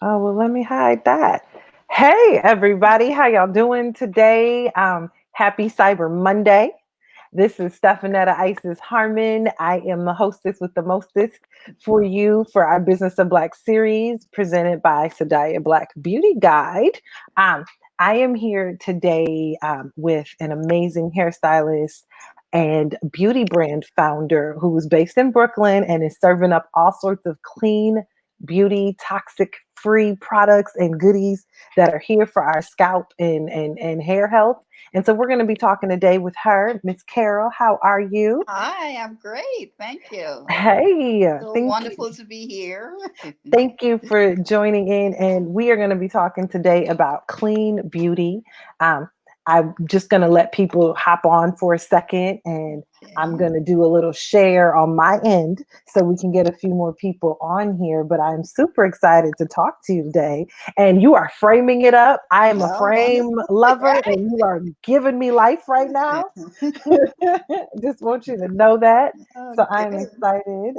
Oh, well, let me hide that. Hey, everybody. How y'all doing today? Happy Cyber Monday. This is Stephenetta Isis Harmon. I am the hostess with the mostest for you for our Business of Black series presented by Sadaya Black Beauty Guide. Um, I am here today with an amazing hairstylist and beauty brand founder who is based in Brooklyn and is serving up all sorts of clean beauty, toxic free products and goodies that are here for our scalp and hair health. And so we're going to be talking today with her, Miss Carol. How are you? Hi, I'm great. Thank you. Hey, So thank you. wonderful to be here. Thank you for joining in. And we are going to be talking today about clean beauty. Um, I'm just going to let people hop on for a second and I'm Okay. going to do a little share on my end so we can get a few more people on here. But I'm super excited to talk to you today. And you are framing it up. I am a Oh, frame wonderful. lover Right. and you are giving me life right now. Just want you to know that. Oh, So I am good. excited.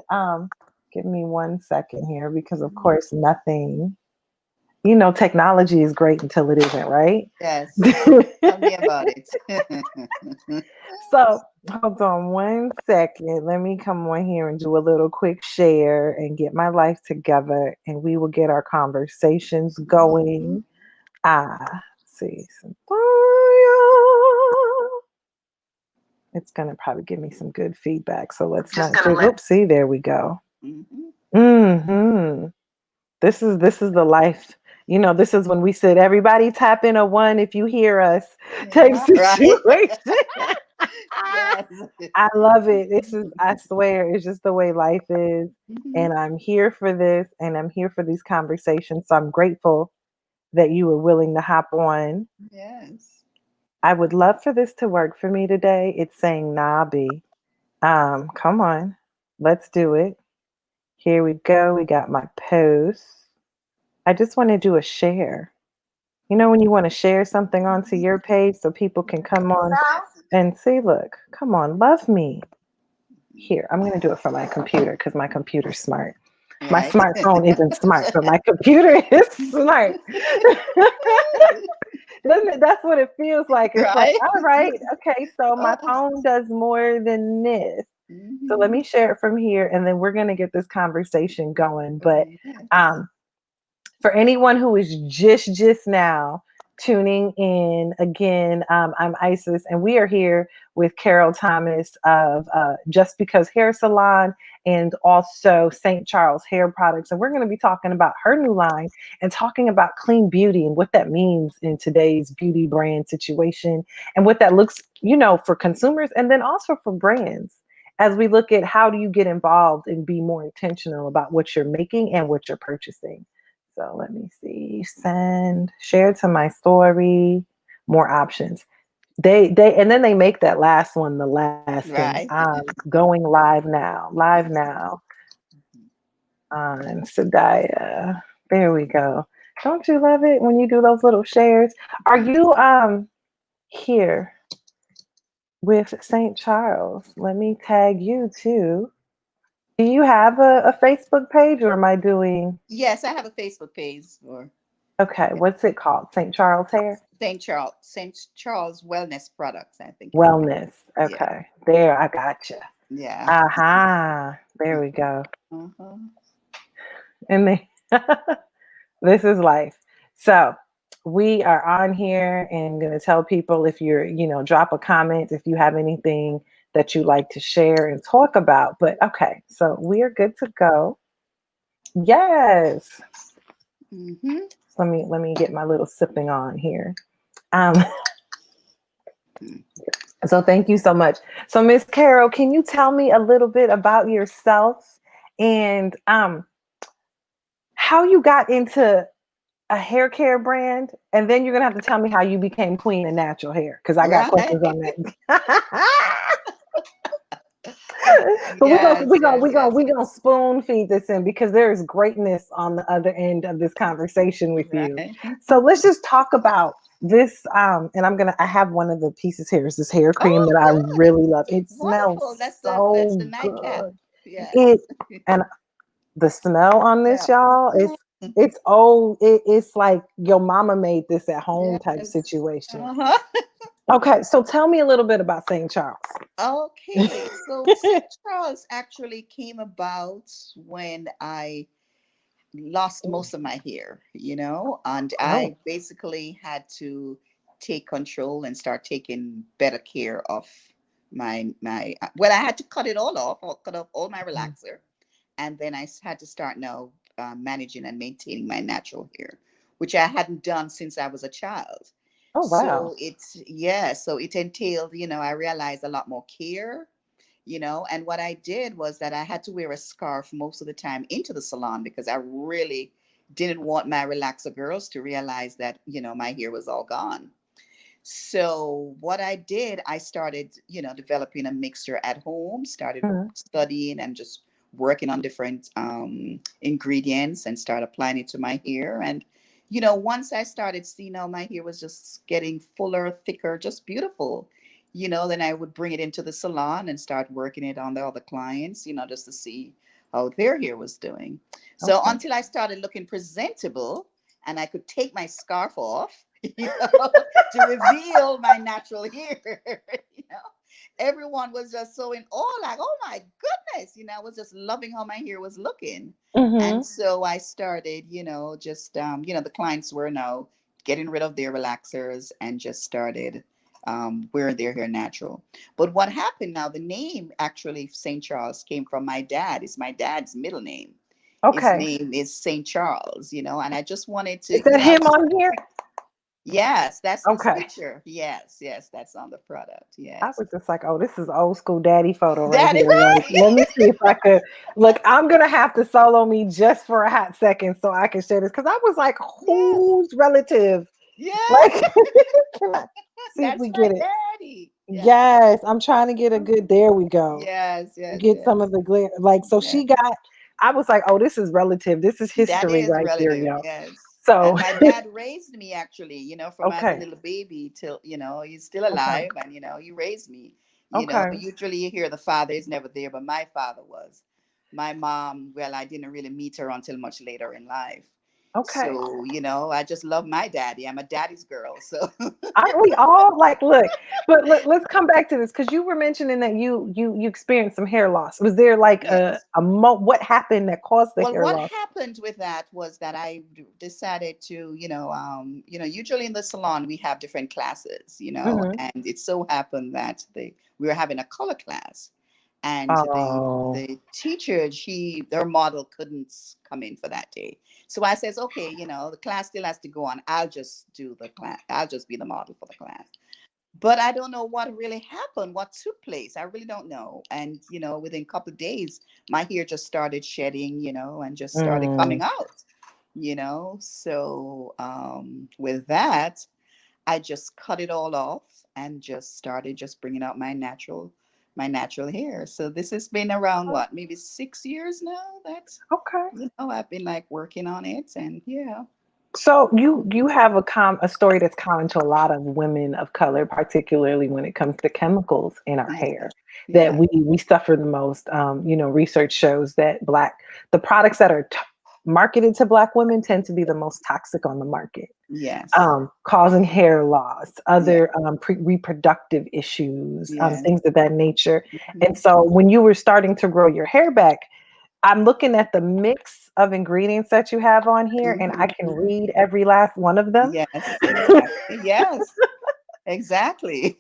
Give me one second here because, of course, nothing, technology is great until it isn't, right? Yes. Tell me about it. So hold on one second. Let me come on here and do a little quick share and get my life together, and we will get our conversations Mhm. going. Let's see. It's going to probably give me some good feedback. So let's Just not gonna just, let. oops, see, there we go. Mhm. Hmm. This is the life. This is when we said everybody tap in a one if you hear us type Yeah, right. situation. Yes. I love it. I swear, it's just the way life is. Mhm. And I'm here for this and I'm here for these conversations. So I'm grateful that you were willing to hop on. Yes. I would love for this to work for me today. It's saying nah B. Come on. Let's do it. Here we go. We got my post. I just want to do a share. When you want to share something onto Mhm. your page so people can come on and see, look, come on, love me. Here, I'm going to do it from my computer because my computer's smart. My Right. smartphone isn't smart, but my computer is smart. Doesn't it? That's what it feels like. It's like, Right. all right, okay, so my Oh. phone does more than this. So let Mhm. me share it from here and then we're going to get this conversation going. But Going. Yes. um, for anyone who is just now tuning in again, I'm Isis and we are here with Carol Thomas of Just Because Hair Salon and also St. Charles Hair Products, and we're going to be talking about her new line and talking about clean beauty and what that means in today's beauty brand situation and what that looks for consumers and then also for brands as we look at how do you get involved and be more intentional about what you're making and what you're purchasing. So let me see. Send, share to my story, more options. They and then they make that last one the last thing. Right. Going live now. Live now on Sadaya. There we go. Don't you love it when you do those little shares? Are you here with St. Charles? Let me tag you too. Do you have a Facebook page or am I doing Yes, I have a Facebook page for okay, what's it called? St. Charles Hair? St. Charles Wellness Products. I think it is. Wellness. Yeah, Okay. There, I got you. yeah. Aha. There we go. Uh-huh. And then this is life. So we are on here and going to tell people if drop a comment if you have anything that you like to share and talk about. But okay, so we are good to go. Yes. Mm-hmm. Let me get my little sipping on here. Um, so thank you so much. So Miss Carol, can you tell me a little bit about yourself and how you got into a hair care brand, and then you're gonna have to tell me how you became queen of natural hair because I got Right. questions on that. But we're gonna Yes, we're gonna yes, we're gonna yes. we're gonna spoon feed this in because there is greatness on the other end of this conversation with you. Right. So let's just talk about this. And I have one of the pieces here. Is this hair cream Oh, that I good. really love. It Wonderful. smells That's the so nightcap. good. Yes. It and the smell on this, Yeah. y'all, is Mhm. It's old. It's like your mama made this at home type Yes. situation. Uh-huh. Okay, so tell me a little bit about St. Charles. Okay, so St. Charles actually came about when I lost most of my hair, and Oh. I basically had to take control and start taking better care of well, I had to cut it all off, or cut off all my Mhm. relaxer, and then had to start now managing and maintaining my natural hair, which I hadn't done since I was a child. Oh wow. So it entailed, I realized a lot more care, and what I did was that I had to wear a scarf most of the time into the salon because I really didn't want my relaxer girls to realize that, my hair was all gone. So what I did, I started, developing a mixture at home, started Mhm. studying and just working on different ingredients and start applying it to my hair. And, once I started seeing how my hair was just getting fuller, thicker, just beautiful, then I would bring it into the salon and start working it on the other clients, just to see how their hair was doing. So Okay. until I started looking presentable and I could take my scarf off, to reveal my natural hair. you know, Everyone was just so in awe, like, oh my goodness, I was just loving how my hair was looking. And Mhm. so I started, just, the clients were now getting rid of their relaxers and just started wearing their hair natural. But what happened now, the name actually St. Charles came from my dad. It's my dad's middle name. His Okay. name is St. Charles, and I just wanted Is to, that him on here? yes, that's his Okay. picture. Yes, yes, that's on the product. I Yes. was just like, oh, this is old school daddy photo right That is here. Like, right. let me see if I could look. I'm gonna have to solo me just for a hot second so I can share this because I was like, Yes. whose relative? Like, Yes. can I see if That's we my get it? daddy. Yes. Yes, I'm trying to get a good. There we go. Yes, yes, Get some yes. of the glare. Like, so Yes. she got. I was like, oh, this is relative. This is That history is right here, relative. yo. Yes. So, And my dad raised me actually, from as a okay, little baby till, he's still okay, alive and, he raised me. okay, Usually you hear the father is never there, but my father was. My mom, well, I didn't really meet her until much later in life. okay. So, I just love my daddy. I'm a daddy's girl. So, Aren't we all like, look, but let's come back to this because you were mentioning that you experienced some hair loss. Was there like yes. what happened that caused the Well, hair what loss? happened with that was that decided to, usually in the salon we have different classes, Hmm. and it so happened that we were having a color class, and Oh, the teacher, their model couldn't come in for that day. So I says, okay, the class still has to go on. I'll just do the class. I'll just be the model for the class. But I don't know what really happened, what took place. I really don't know. And, within a couple of days, my hair just started shedding, and just started mm, coming out, So with that, I just cut it all off and just started just bringing out my natural hair. So this has been around what, maybe 6 years now that, okay. I've been like working on it. And yeah, So you have a story that's common to a lot of women of color, particularly when it comes to chemicals in our yeah, hair, that yeah, we suffer the most. Research shows that the products that are marketed to Black women tend to be the most toxic on the market, yes, causing hair loss, yeah, other reproductive issues, yes. things of that nature. And Mhm. so when you were starting to grow your hair back, I'm looking at the mix of ingredients that you have on here, and I Mhm, can mhm. read every last one of them. Yes, exactly. Yes, exactly.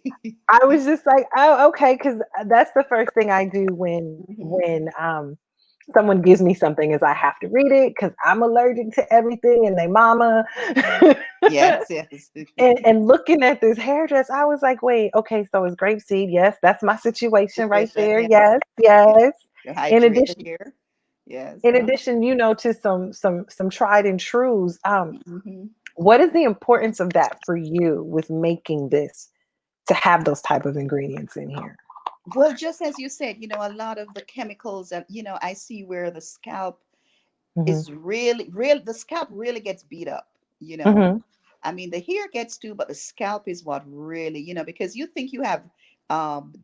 I was just like, "Oh, okay," because that's the first thing I do when Mhm. when someone gives me something is I have to read it because I'm allergic to everything and they mama. Yes, yes. And looking at this hairdress, I was like, "Wait, okay, so it's grapeseed. Yes, that's my situation right Situation, there. yes. Yes, Yeah. yes." To In hydrate the addition hair. Yes. in addition, to some tried and trues, Mhm. what is the importance of that for you with making this to have those type of ingredients in here? Well, just as you said, a lot of the chemicals that, I see where the scalp Mhm, is really, real, the scalp really gets beat up. mhm, I mean, the hair gets too, but the scalp is what really, because you think you have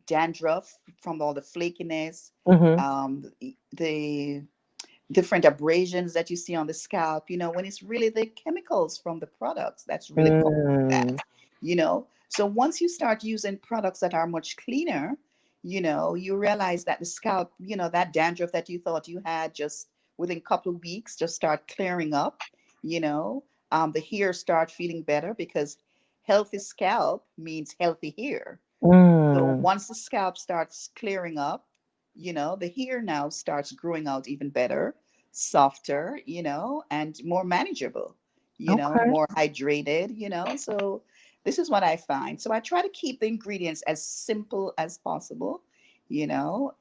dandruff from all the flakiness, mhm, the different abrasions that you see on the scalp, when it's really the chemicals from the products that's really causing Mm, that. So once you start using products that are much cleaner, you realize that the scalp, that dandruff that you thought you had, just within a couple of weeks, just start clearing up, you know. The hair start feeling better, because healthy scalp means healthy hair. So mm. once the scalp starts clearing up, the hair now starts growing out even better, softer, and more manageable, Okay. more hydrated, So this is what I find. So I try to keep the ingredients as simple as possible,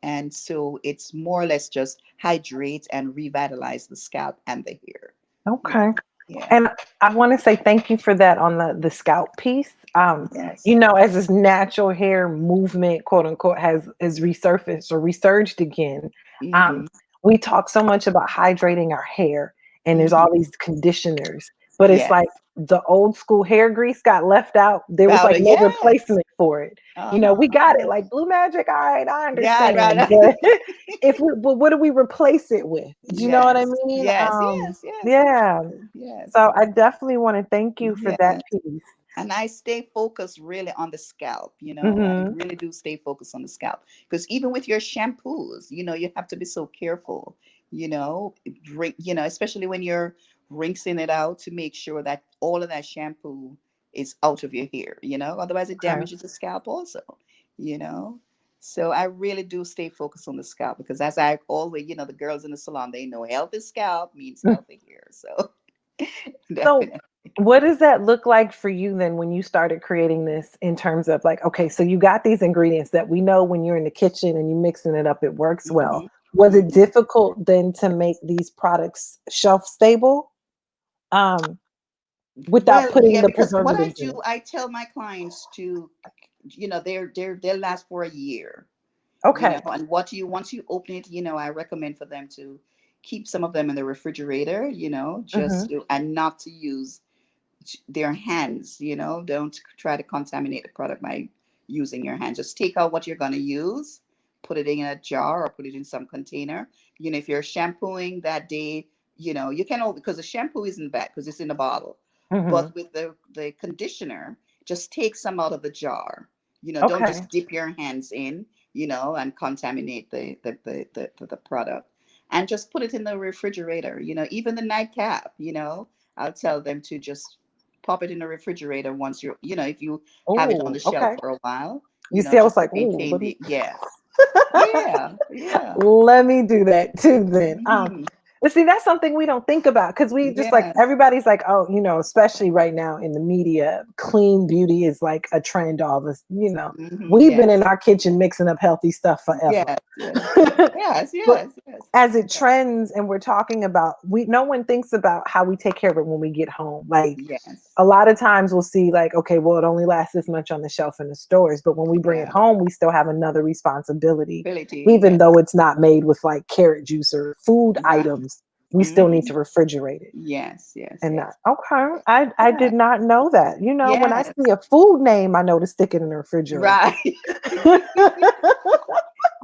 and so it's more or less just hydrate and revitalize the scalp and the hair. Yeah. Okay. Yeah. And I want to say thank you for that on the scalp piece. Yes. As this natural hair movement, quote unquote, has resurfaced or resurged again. Um, Mm-hmm. we talk so much about hydrating our hair, and there's all Mm-hmm. these conditioners, but it's Yes. like the old school hair grease got left out. There was like Powder. no Yes. replacement for it. Uh-huh. We got it Uh-huh. like Blue Magic. All right, I Yeah, understand, right. but but what do we replace it with? Do you know what I Yes, mean? yes, yes, yes, Yeah. exactly. Yes, So I definitely want to thank you for that yes. piece. And I stay focused really on the scalp, I Hmm. really do stay focused on the scalp. Because even with your shampoos, you have to be so careful, especially when you're rinsing it out, to make sure that all of that shampoo is out of your hair, otherwise it Okay. damages the scalp also, you know. So I really do stay focused on the scalp, because as I always, the girls in the salon, they know healthy scalp means healthy hair. So So definitely. what does that look like for you then when you started creating this, in terms of like, okay, so you got these ingredients that we know when you're in the kitchen and you mixing it up, it works well. Hmm. Was it Hmm. difficult then to make these products shelf stable, um, without Well, putting yeah, the because what I preservatives do, in it? I tell my clients to, they'll last for a year, Okay. and once you open it, I recommend for them to keep some of them in the refrigerator, Hmm. and not to use their hands, don't try to contaminate the product by using your hands. Just take out what you're going to use, put it in a jar or put it in some container. If you're shampooing that day, you can, because the shampoo isn't bad because it's in a bottle. Hmm. But with the conditioner, just take some out of the jar. Don't Okay. just dip your hands in, and contaminate the product. And just put it in the refrigerator. Even the nightcap, I'll tell them to just pop it in the refrigerator once if you have it on Oh, the shelf okay. for a while, You see, I was just to like, ooh, maintain the, yes. Yeah, yeah. let me do that too then. Hmm. But see, that's something we don't think about, because we just like, Yes. everybody's like, oh, especially right now in the media, clean beauty is like a trend. All this, Hmm. we've been in Yes. our kitchen mixing up healthy stuff forever. Yes. Yes. Yes. But Yes. Yes. as it Yes. trends, and we're talking about, no one thinks about how we take care of it when we get home. Like, Yes. a lot of times we'll see like, okay, well, it only lasts this much on the shelf in the stores, but when we bring it Yeah. home, we still have another responsibility. Ability. Even Yes. though it's not made with like carrot juice or food Right. items, we still need Hmm. to refrigerate it. Yes. Yes. And Yes. that, okay, I Yeah. did not know that. When I Yes. see a food name, I know to stick it in the refrigerator. Right.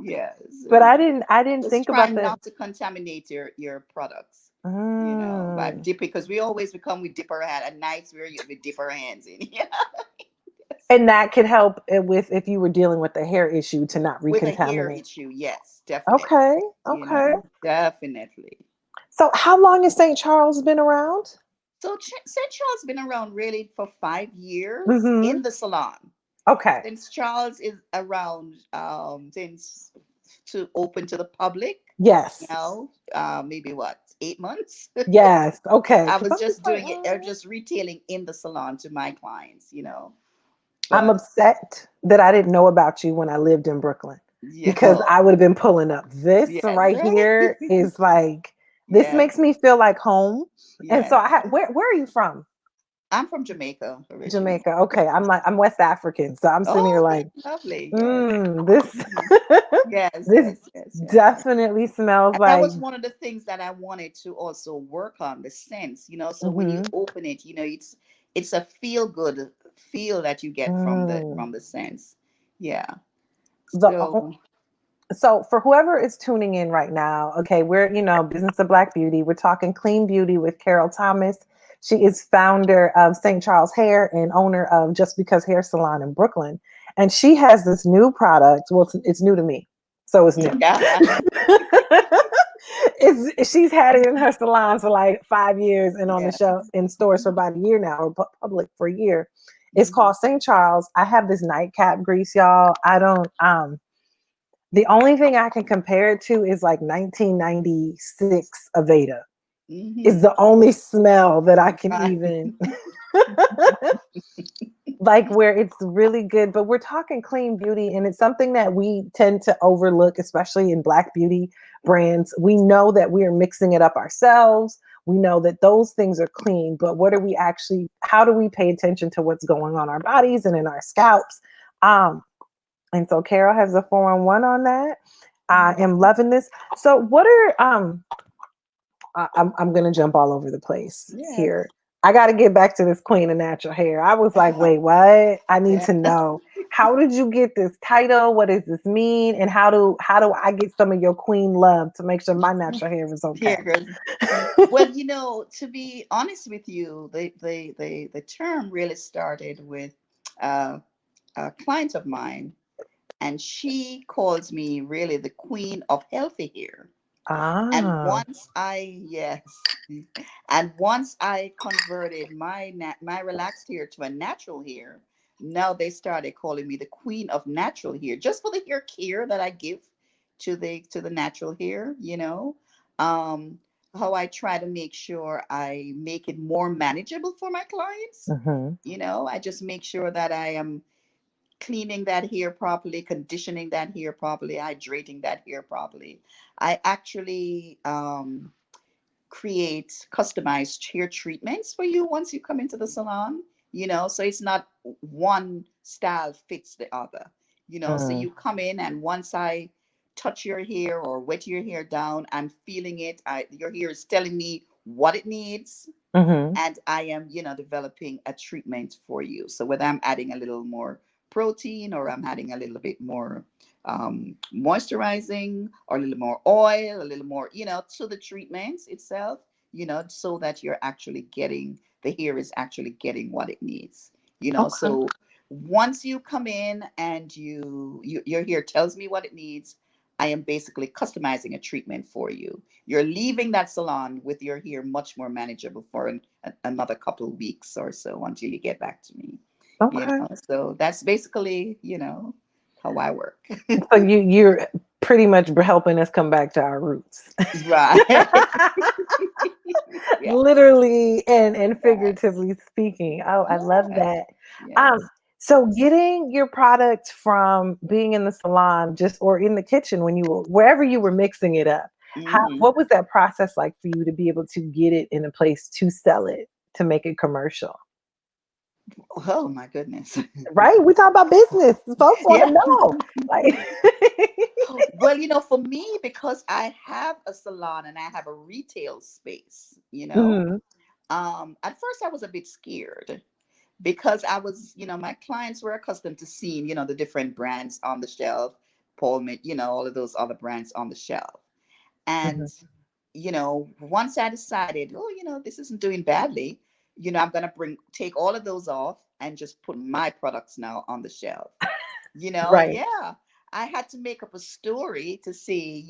Yes. But I didn't Just think try about that. not to contaminate your products, by Mm. dipping, because we dip our hand at nights, we dip our hands in. Yeah. Yes. And that could help with, if you were dealing with a hair issue, to not With a hair recontaminate. issue, yes, definitely. Okay, okay. Definitely. So how long has St. Charles been around? So St. Charles been around really for 5 years Mm-hmm. in the salon. Okay. St. Charles is around, since to open to the public, Yes. maybe what, 8 months. Yes. Okay. I Because was I'm just just like, doing it, or just retailing in the salon to my clients, I'm but upset that I didn't know about you when I lived in Brooklyn, because yeah. I would have been pulling up. This Yeah, right right. here is like, this Yes, makes me feel like home. And so yes. I had, where are you from? I'm from Jamaica originally. Jamaica. Okay. I'm West African. So I'm sitting here Oh, okay, like, lovely. Yes. this, Mhm. Yes, this yes, yes, yes. definitely smells And that like, was one of the things that I wanted to also work on, the sense, so when you mm-hmm, open it, it's a feel good feel that you get from the mm, from the sense. Yeah. the, So, So for whoever is tuning in right now, okay, we're, Business of Black Beauty. We're talking clean beauty with Carol Thomas. She is founder of St. Charles Hair and owner of Just Because Hair Salon in Brooklyn. And she has this new product. Well, it's new to me. So it's new. Yeah. She's had it in her salon for like 5 years and on the Yeah. shelf in stores for about a year now, or public for a year. It's Mhm. called St. Charles. I have this nightcap grease, y'all. I don't the only thing I can compare it to is like 1996 Aveda is Mhm. the only smell that I can Right. even like, where it's really good. But we're talking clean beauty, and it's something that we tend to overlook, especially in Black beauty brands. We know that we are mixing it up ourselves. We know that those things are clean, but what are we actually, how do we pay attention to what's going on our bodies and in our scalps? Um, and so Carol has a 4-on-1 on that. I Mhm. am loving this. So what are I'm gonna jump all over the place Yes. here. I got to get back to this Queen of Natural Hair. I was like, wait, what? I need Yeah. to know. How did you get this title? What does this mean? And how do I get some of your queen love to make sure my natural hair is okay? Here goes. Well, to be honest with you, the term really started with uh, a client of mine, and she calls me really the queen of healthy hair. And Ah. once I yes, and once I converted my relaxed hair to a natural hair, now they started calling me the queen of natural hair, just for the hair care that I give to the natural hair. Um, how I try to make sure I make it more manageable for my clients. Mm-hmm. I just make sure that I am cleaning that hair properly, conditioning that hair properly, hydrating that hair properly. I actually create customized hair treatments for you once you come into the salon, so it's not one style fits the other, so Mm. you come in, and once I touch your hair or wet your hair down, I'm feeling it. Your hair is telling me what it needs, Mm-hmm. and I am, developing a treatment for you. So whether I'm adding a little more protein, or I'm adding a little bit more moisturizing, or a little more oil, a little more, to the treatments itself, so that you're actually getting the hair is actually getting what it needs. Okay. So once you come in and your hair tells me what it needs, I am basically customizing a treatment for you. You're leaving that salon with your hair much more manageable for another couple of weeks or so until you get back to me. Okay. So that's basically, how I work. So you're pretty much helping us come back to our roots. Right. Yeah. Literally and Yes. figuratively speaking. Oh, I love Yes. that. Um, Yes. so getting your product from being in the salon, just or in the kitchen when you were wherever you were mixing it up, Hmm. what was that process like for you to be able to get it in a place to sell it, to make it commercial? Oh my goodness. Right? We talk about business. Folks want Yeah. to know. Like Well, for me, because I have a salon and I have a retail space, Mhm, at first I was a bit scared, because I was, my clients were accustomed to seeing, the different brands on the shelf, Paul, all of those other brands on the shelf. And, mhm. once I decided, oh, this isn't doing badly, I'm going to take all of those off and just put my products now on the shelf. Right. Yeah. I had to make up a story to see,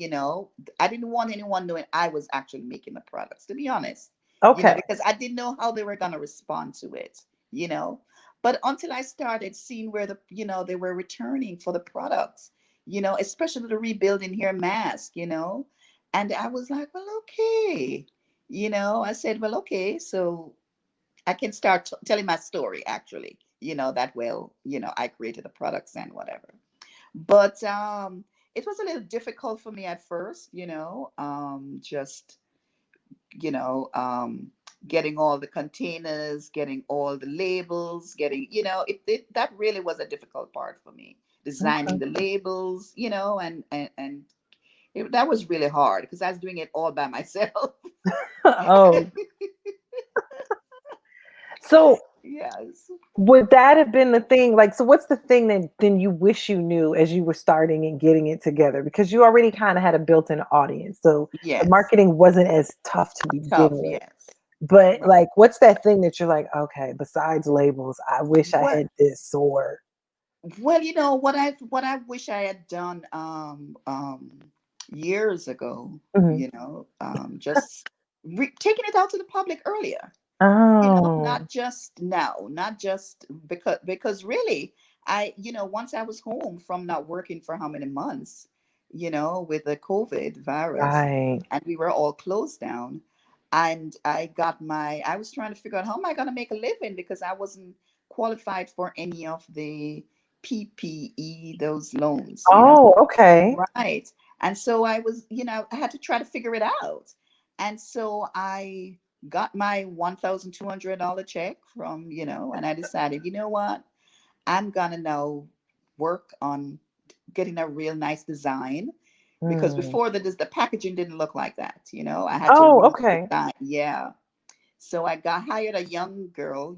I didn't want anyone knowing I was actually making the products, to be honest, Okay. because I didn't know how they were going to respond to it, you know. But until I started seeing where they were returning for the products, especially the rebuilding hair mask, and I was like, well, okay. I said, well, okay, so I can start telling my story actually, that well, I created the products and whatever. But it was a little difficult for me at first, just, you know, um, getting all the containers, getting all the labels, getting, that really was a difficult part for me. Designing Okay. the labels, and that was really hard because I was doing it all by myself. Oh, so Yes. Would that have been the thing? Like, so what's the thing that then you wish you knew as you were starting and getting it together? Because you already kind of had a built-in audience. So the Yes. marketing wasn't as tough to begin Tough. with. Yes. But Right. like, what's that thing that you're like, okay, besides labels, I wish I Well, had this or what I wish I had done years ago, Mhm. just taking it out to the public earlier. Oh, Not just now, not just because really, once I was home from not working for how many months, with the COVID virus, right. and we were all closed down, and I was trying to figure out how am I going to make a living because I wasn't qualified for any of the PPE, those loans. Oh, okay. Right. And so I had to try to figure it out. And so I got my $1,200 check and I decided, you know what? I'm gonna now work on getting a real nice design because Mm. before the packaging didn't look like that. I had to Oh, okay. redesign. Yeah. So I got hired a young girl,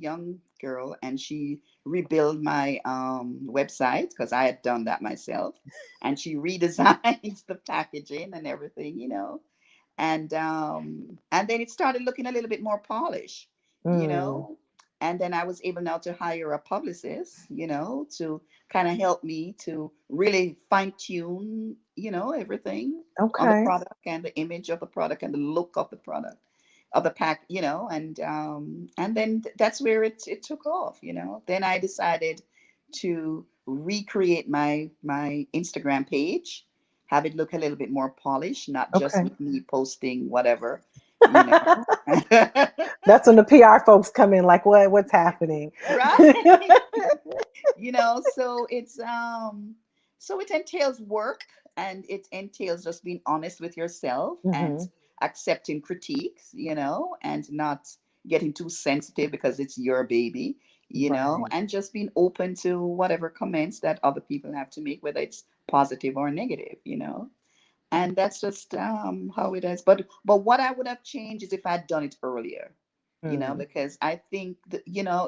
and she rebuilt my website because I had done that myself, and she redesigned the packaging and everything. And then it started looking a little bit more polished, you Mm. know. And then I was able now to hire a publicist, to kind of help me to really fine tune, everything on the Okay. product and the image of the product and the look of the product of the pack, and then that's where it took off. Then I decided to recreate my Instagram page, have it look a little bit more polished, not just Okay. with me posting whatever, you know. That's when the PR folks come in like, what's happening? Right. So it entails work, and it entails just being honest with yourself and Hmm. accepting critiques, and not getting too sensitive because it's your baby, Right. and just being open to whatever comments that other people have to make, whether it's positive or negative. And that's just how it is. But what I would have changed is if I'd done it earlier, Mm. because I think that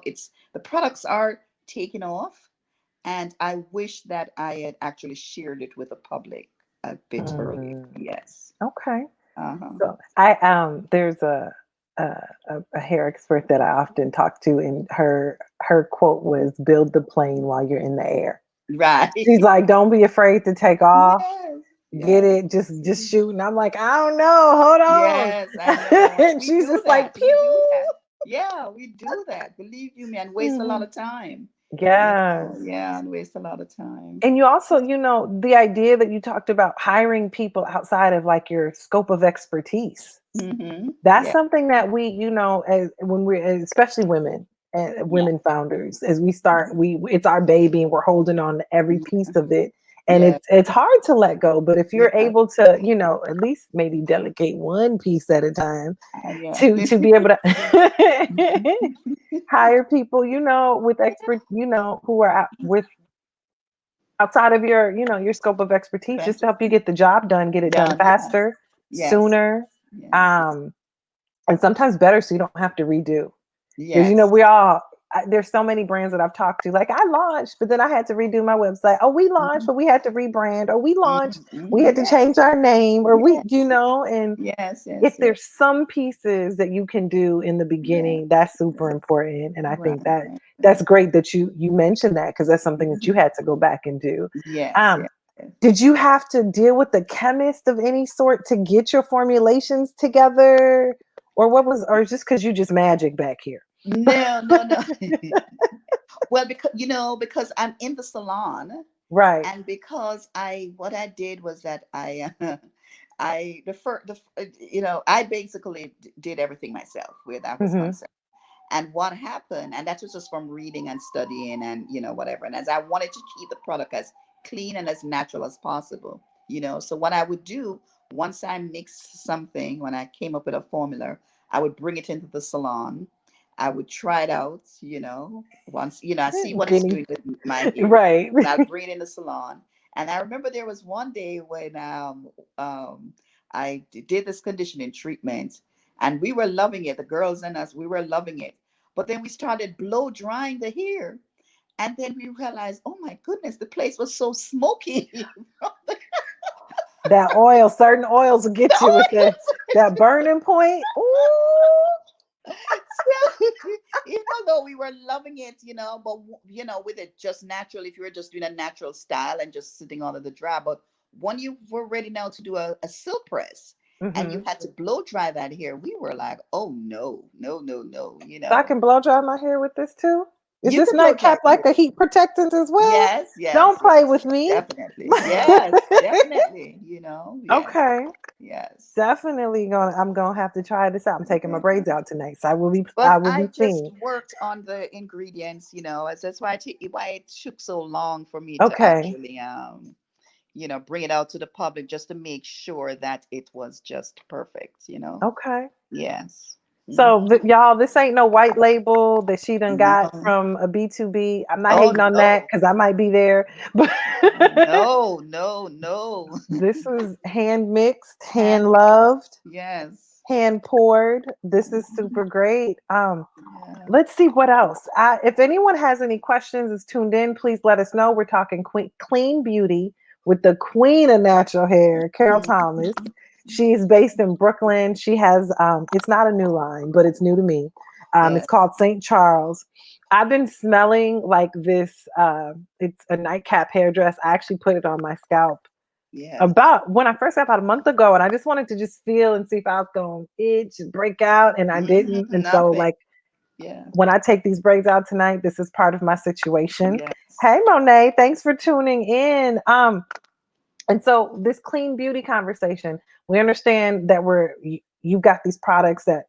it's the products are taking off, and I wish that I had actually shared it with the public a bit earlier. Mm. Yes. Okay. Uh-huh. So I there's a hair expert that I often talk to, and her quote was, "Build the plane while you're in the air." She's Right. like, "Don't be afraid to take off. Yes. Get Yes. it, just shoot." And I'm like, "I don't know, hold Yes, I on." know. And And we she's do just like, that. We do "Pew." that. Yeah, we do that. Believe you me, and waste a lot Mhm. of time. Yes. Yeah, and waste a lot of time. And you also, the idea that you talked about hiring people outside of like your scope of expertise. Mm-hmm. That's Yeah. something that we, as when we're, especially women, Yeah. women founders, as we start, it's our baby and we're holding on to every piece of it. And Yeah. it's hard to let go. But if you're Yeah. able to, at least maybe delegate one piece at a time Yeah. to be able to hire people, with expert, who are out with outside of your scope of expertise, just to help you get the job done, get it done Done. Yes. faster, Yes. sooner, Yes. Yes. um, and sometimes better, so you don't have to redo. Because Yes. there's so many brands that I've talked to. Like, I launched, but then I had to redo my website. Oh, we launched, Mhm. but we had to rebrand. Or we launched, Mhm. we Mhm. had to Yes. change our name. Or Yes. and Yes. if Yes. Yes. there's some pieces that you can do in the Yeah. beginning, that's super important. And I Right. think that Right. that's Right. great that you mentioned that, because that's something that you Mhm. had to go back and do. Yes. Um, Yes. Yes. did you have to deal with the chemist of any sort to get your formulations together? Or just because you just magic back here? No. No. No. Well, because I'm in the salon, Right. and because what I did was that I the first the I basically did everything myself, where that was Hmm. concerned. And what happened, and that was just from reading and studying and whatever. And as I wanted to keep the product as clean and as natural as possible, so what I would do, once I mixed something, when I came up with a formula, I would bring it into the salon. I would try it out, once, I see what it's Guinea. doing with my hair. Right. And I'll bring it in the salon. And I remember there was one day when I did this conditioning treatment, and we were loving it. The girls and us, we were loving it. But then we started blow drying the hair. And then we realized, oh my goodness, the place was so smoky. The That oil, certain oils will get you with that burning point. Ooh. so, even though we were loving it, but with it just natural, if you were just doing a natural style and just sitting under the dry, but when you were ready now to do a silk press and you Hmm. had to blow dry that hair, we were like, oh no, no, no, no, So I can blow dry my hair with this too? Is you this can blow dry nightcap your like hair. a heat protectant as well? Yes, yes, Don't play yes, with me. definitely. Yes, definitely. Yes, Okay. yes. Definitely I'm gonna have to try this out. I'm taking my braids Yeah. out tonight. So I But will I be just clean. worked on the ingredients, as that's why it took so long for me to Okay. actually bring it out to the public just to make sure that it was just perfect. Okay. Yes. Mhm. So y'all, this ain't no white label that she done got No. from a B2B. I'm not Oh hating on that no. because I might be there. But No, no, no. this is hand mixed, hand Handmade. loved, Yes. hand poured. This is Mhm. super great. Yeah. Let's see what else. If anyone has any questions, is tuned in, please let us know. We're talking clean beauty with the queen of natural hair, Carol Thomas. Mhm. She's based in Brooklyn. She has, it's not a new line, but it's new to me. It's Yeah. called St. Charles. I've been smelling like this. It's a nightcap hairdress. I actually put it on my scalp Yes. about when I first got about a month ago, and I just wanted to just feel and see if I was going to itch and break out, and I didn't. And so, Nothing. like, Yeah. when I take these braids out tonight, this is part of my situation. Yes. Hey, Monet, thanks for tuning in. And so this clean beauty conversation, we understand that you've got these products that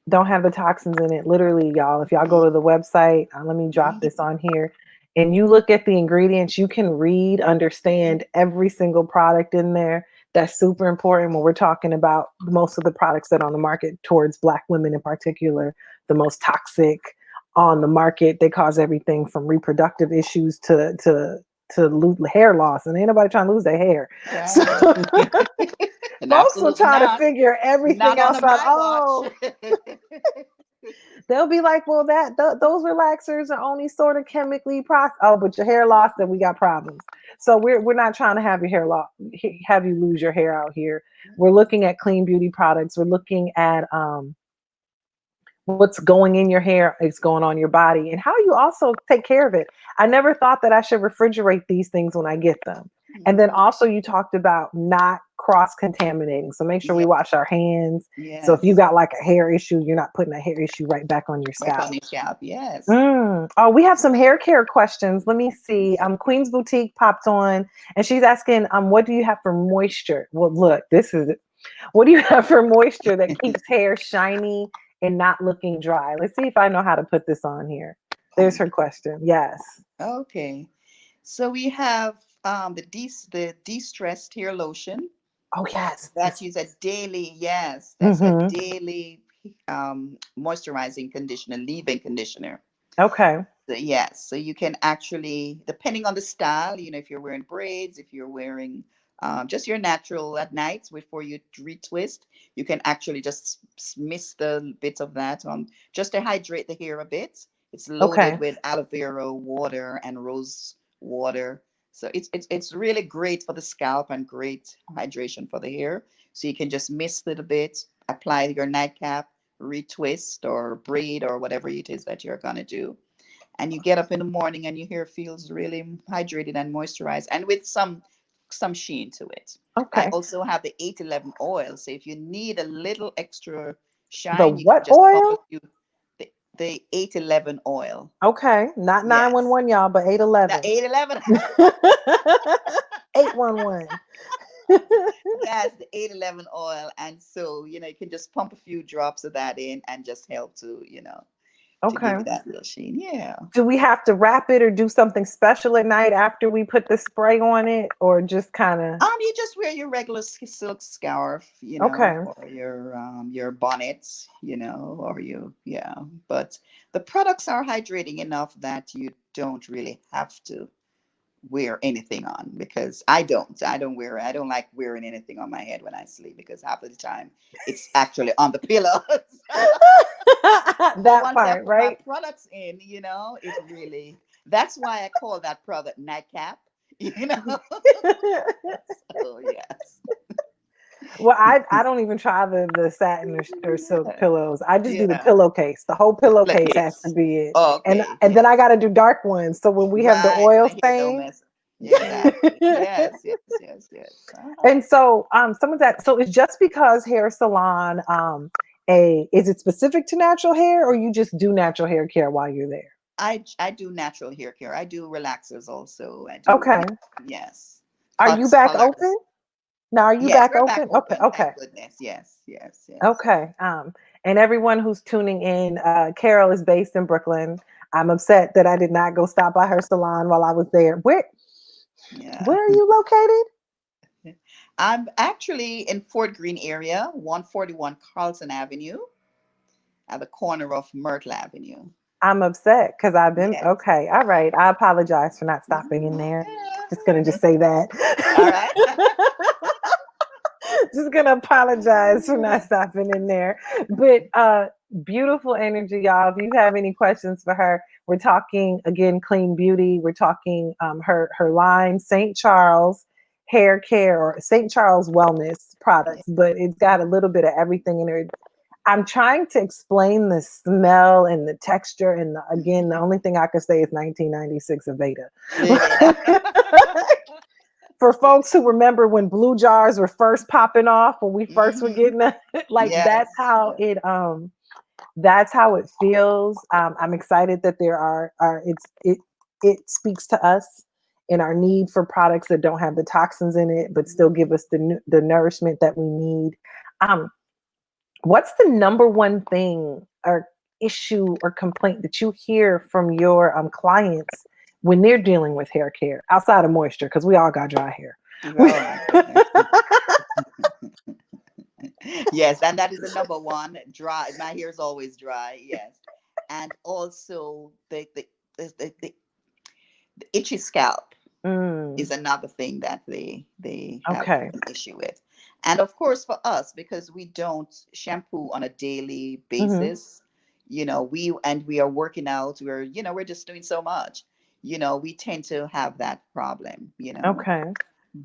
don't have the toxins in it. Literally, y'all, if y'all go to the website, let me drop Mhm. this on here, and you look at the ingredients, you can read, understand every single product in there. That's super important when we're talking about most of the products that are on the market towards Black women in particular, the most toxic on the market. They cause everything from reproductive issues to lose hair loss, and ain't nobody trying to lose their hair. So Right. And folks will absolutely try to not. figure everything Not on else out. my watch. Oh, they'll be like, well, those relaxers are only sort of chemically processed. Oh, but your hair loss, then we got problems. So we're not trying to have your hair loss, have you lose your hair out here. We're looking at clean beauty products. We're looking at what's going in your hair is going on your body and how you also take care of it. I never thought that I should refrigerate these things when I get them. And then Mhm. also you talked about not cross contaminating. So make sure we Yeah. wash our hands. So if you Yes. got like a hair issue, you're not putting a hair issue right back on your Back on scalp. your scalp. Yes. Oh, we have some hair care questions. Let me see. Yeah. Queen's Boutique popped on and she's asking, what do you have for moisture? Well, look, this is it. What do you have for moisture that keeps hair shiny and not looking dry? Let's see if I know how to put this on here. There's her question. Yes. Okay. So we have the de-stressed hair lotion. Oh, yes. That This. is a daily, yes, that's a Mm-hmm. daily moisturizing conditioner, leave-in conditioner. Okay. So, yes, so you can actually, depending on the style, if you're wearing braids, if you're wearing just your natural at nights before you retwist, you can actually just mist the bits of that on just to hydrate the hair a bit. It's loaded Okay. with aloe vera water and rose water. So it's really great for the scalp and great hydration for the hair. So you can just mist it a bit, apply your nightcap, retwist or braid or whatever it is that you're gonna do, and you get up in the morning and your hair feels really hydrated and moisturized and with some sheen to it. I Okay. also have the 811 oil, so if you need a little extra The shine, you can what just pump a oil? few. The 811 oil. Okay. Not Yes. 911, y'all, but The 811. 811. 811. Yes, the 811 oil, and so you can just pump a few drops of that in and just help to give Okay. you that little sheen. Yeah. Do we have to wrap it or do something special at night after we put the spray on it or just kind of You just wear your regular silk scarf, okay. or your bonnet, or yeah. But the products are hydrating enough that you don't really have to wear anything on, because I don't like wearing anything on my head when I sleep, because half of the time it's actually on the pillow. But That once I part, put my right? products in, it really, that's why I call that product nightcap, you know. So yes. Well, I don't even try the satin or silk Yeah. pillows. I just do the Yeah. pillowcase. The whole The pillowcase has to pillowcase. be it. And Okay. and then I got to do dark ones. So when we have the Right. So oil the hair don't stain. mess. Exactly. Yes, yes, yes, yes. Uh-huh. And so some of that, so it's just because hair salon a is it specific to natural hair, or you just do natural hair care while you're there? I do natural hair care. I do relaxers also. I do, Okay. yes. Are you Cuts, back open? colors. Now are you Yes, back we're back open? Okay, open. okay. Thank goodness. Yes, yes, yes. Okay. And everyone who's tuning in, Carol is based in Brooklyn. I'm upset that I did not go stop by her salon while I was there. Yeah. Where are you located? I'm actually in Fort Greene area, 141 Carlson Avenue, at the corner of Myrtle Avenue. I'm upset because I've been Yes. okay. All right. I apologize for not stopping in Mhm. there. Just gonna Yeah. just say that. All right. Just gonna apologize for not stopping in there. But beautiful energy, y'all. If you have any questions for her, we're talking again clean beauty. We're talking her line, St. Charles hair care or St. Charles wellness Yeah. products, but it's got a little bit of everything in there. I'm trying to explain the smell and the texture, and again, the only thing I could say is 1996 Aveda. Yeah. For folks who remember when blue jars were first popping off, when we first were Hmm. getting that, like Yes. Yes. that's how it feels. I'm excited that there are it speaks to us in our need for products that don't have the toxins in it, but still give us the nourishment that we need. Um, what's the number one thing or issue or complaint that you hear from your clients when they're dealing with hair care outside of moisture? Because we all got dry hair. Oh my goodness. Yes, and that is the number one. Dry. My hair is always dry. Yes, and also the itchy scalp Mm, is another thing that they have okay. an issue with. And of course for us, because we don't shampoo on a daily Hmm. basis, we are working out, we're just doing so much, we tend to have that problem. Okay.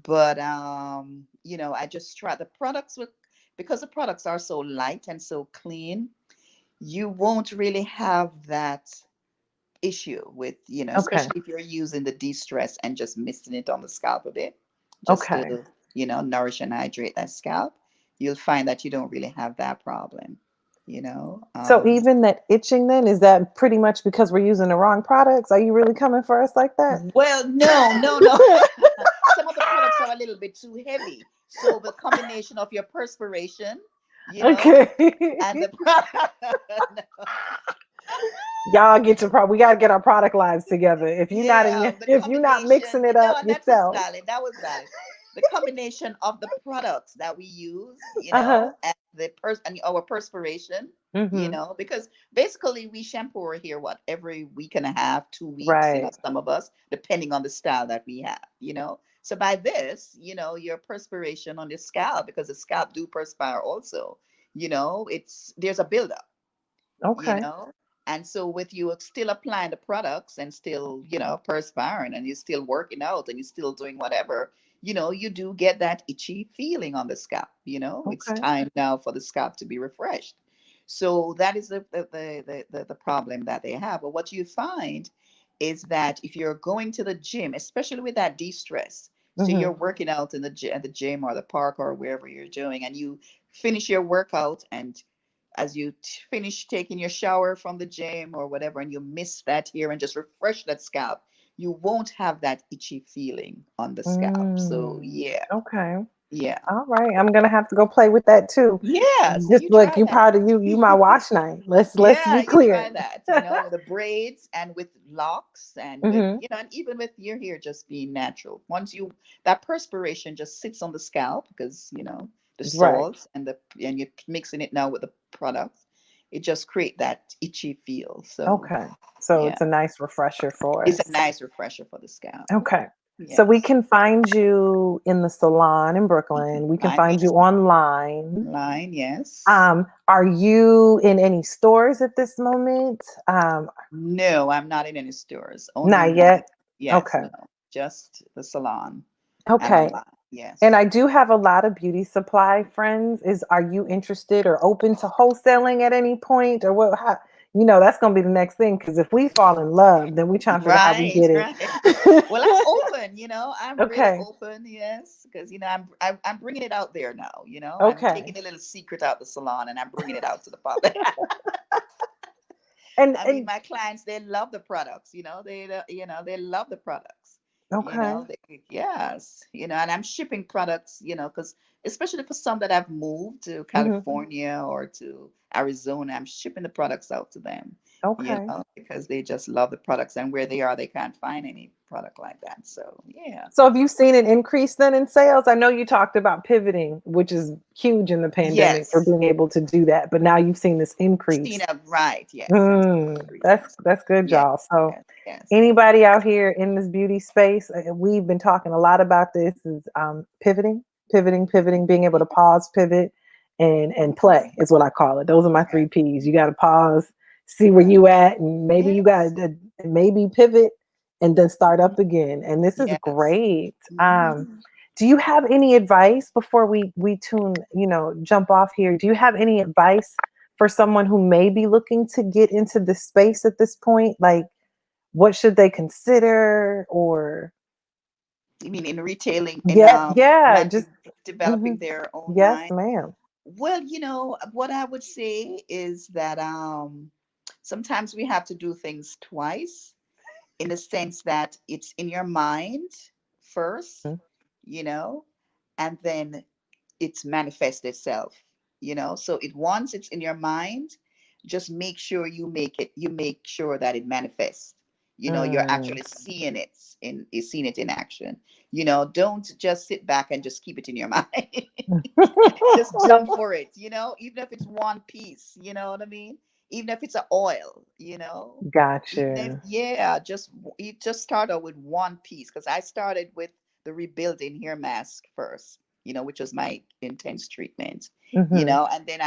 But I just try the products with because the products are so light and so clean, you won't really have that issue with, Okay. especially if you're using the de-stress and just misting it on the scalp a bit, just to, Okay. nourish and hydrate that scalp. You'll find that you don't really have that problem, you know. So Um, even that itching then, is that pretty much because we're using the wrong products? Are you really coming for us like that? well, no, no, no. Some of the products are a little bit too heavy. So the combination of your perspiration, you know, Okay. and the product. Y'all get your we gotta get our product lines together. If you're not Yeah, the if you're not combination. mixing it No, up and that was yourself. valid. That was valid. The combination of the products that we use, Uh-huh. and and our perspiration, Hmm. because basically we shampoo our hair every week and a half, 2 weeks, Right. some of us, depending on the style that we have. So by this, your perspiration on the scalp, because the scalp do perspire also, there's a buildup, you Okay. know and so with you still applying the products and still perspiring, and you're still working out and you're still doing whatever, you do get that itchy feeling on the scalp. It's Okay. time now for the scalp to be refreshed. So that is the problem that they have. But what you find is that if you're going to the gym, especially with that de-stress, so Hmm. you're working out in at the gym or the park or wherever you're doing, and you finish your workout, and as you finish taking your shower from the gym or whatever, and you mist that here and just refresh that scalp, you won't have that itchy feeling on the scalp. So Mm. yeah, Okay. yeah, All right. I'm gonna have to go play with that too. yeah. So Just you look, try you that. part of you my wash night. Let's Yeah, be you clear. try that, with the braids and with locks and with, Hmm. and even with your hair just being natural. Once that perspiration just sits on the scalp, because, the Right. salts and you're mixing it now with the products, it just create that itchy feel. So Okay. So yeah, it's a nice refresher for it's a us. nice refresher for the scalp. Okay. So we Yes. can find you in the salon in Brooklyn. We can I'm find in you online. line. Yes. Are you in any stores at this moment? No, I'm not in any stores. Only Not one. yet. Yes, Okay. no. Just the salon and Okay. online. And Yes. I do have a lot of beauty supply friends. Are you interested or open to wholesaling at any point, or what? How, that's going to be the next thing. Because if we fall in love, then we trying to figure out how we Right, get right. it. Well, I'm open, I'm really Okay. open, yes, because I'm bringing it out there now, I'm Okay. taking a little secret out the salon and I'm bringing it out to the public. And I mean, and my clients, they love the products, they love the products, okay. yes, and I'm shipping products, because especially for some that have moved to Hmm. California or to Arizona, I'm shipping the products out to them, Okay. because they just love the products, and where they are, they can't find any product like that. So, yeah. So have you seen an increase then in sales? I know you talked about pivoting, which is huge in the pandemic for Yes. being able to do that, but now you've seen this increase. Tina, right. Yes. I'm That's yes. that's good, Yes. y'all. So Yes. Yes. anybody out here in this beauty space, we've been talking a lot about this is pivoting, pivoting, being able to pause, pivot, and play is what I call it. Those are my Yes. three P's. You got to pause, see where you at, and maybe you got Yes. to maybe pivot and then start up again. And this is Yes. great. Mhm. Do you have any advice before we jump off here? Do you have any advice for someone who may be looking to get into this space at this point? Like, what should they consider? Or You mean in retailing, in yeah, just developing mhm. their own Yes, line? ma'am. Well, what I would say is that sometimes we have to do things twice, in the sense that it's in your mind first, Mhm. you know, and then it's manifest itself, so it once it's in your mind, just make sure you make sure that it manifests, you're Mm. actually seeing it in action, don't just sit back and just keep it in your mind. Just jump for it, even if it's one piece, you know what I mean, even if it's an oil, even if, Gotcha. yeah, you just start out with one piece, because I started with the rebuilding hair mask first, which was my intense treatment, Hmm. and then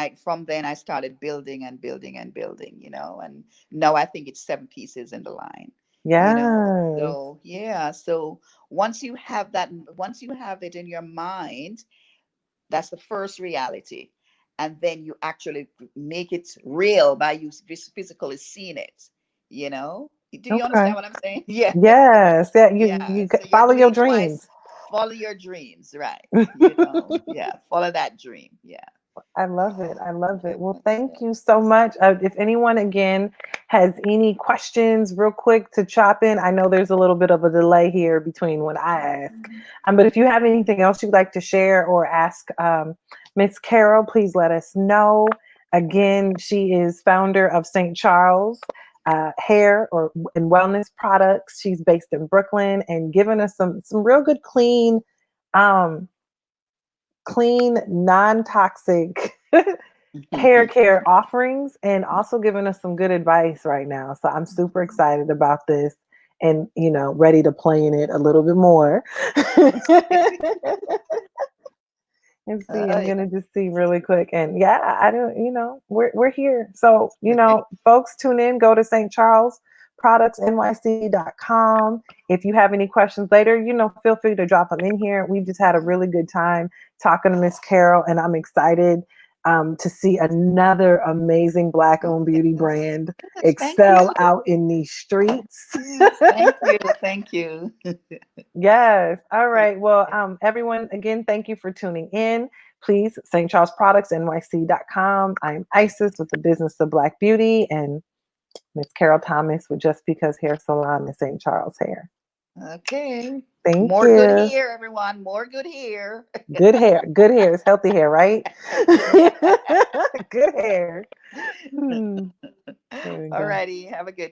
I started building and building and building, and now I think it's 7 pieces in the line, Yes. so yeah, so once you have it in your mind, that's the first reality. And then you actually make it real by you physically seeing it, Do you Okay. understand what I'm saying? Yeah. Yes. Yeah. Yeah. You So you're follow doing your it twice. dreams. Follow your dreams, right? I Yeah. Follow that dream. Yeah. love it. I love it. Well, thank Yes. you so much. If anyone again has any questions, real quick to chop in, I know there's a little bit of a delay here between when I ask. But if you have anything else you'd like to share or ask Miss Carol, please let us know. Again, she is founder of St. Charles Hair or and Wellness Products. She's based in Brooklyn and giving us some real good um, clean, non-toxic hair care offerings and also giving us some good advice right now. So I'm super excited about this and ready to play in it a little bit more. And see, I'm Yeah. gonna just see really quick. And yeah, I don't, we're here. So, folks, tune in, go to St. Charles productsnyc.com. If you have any questions later, feel free to drop them in here. We've just had a really good time talking to Miss Carol, and I'm excited to see another amazing Black owned beauty Yes. brand Yes. Thank excel you. out in these streets. Yes. Thank you. Thank you. Yes. All right. Well, everyone, again, thank you for tuning in. Please, St. Charles Products, NYC.com. I'm Isis with the Business of Black Beauty and Miss Carol Thomas with Just Because Hair Salon and St. Charles Hair. Okay. Thank More good you. here, everyone. More good here. Good hair. Good hair is healthy hair, right? Yeah. Good hair. Hmm. There we All go. righty. Have a good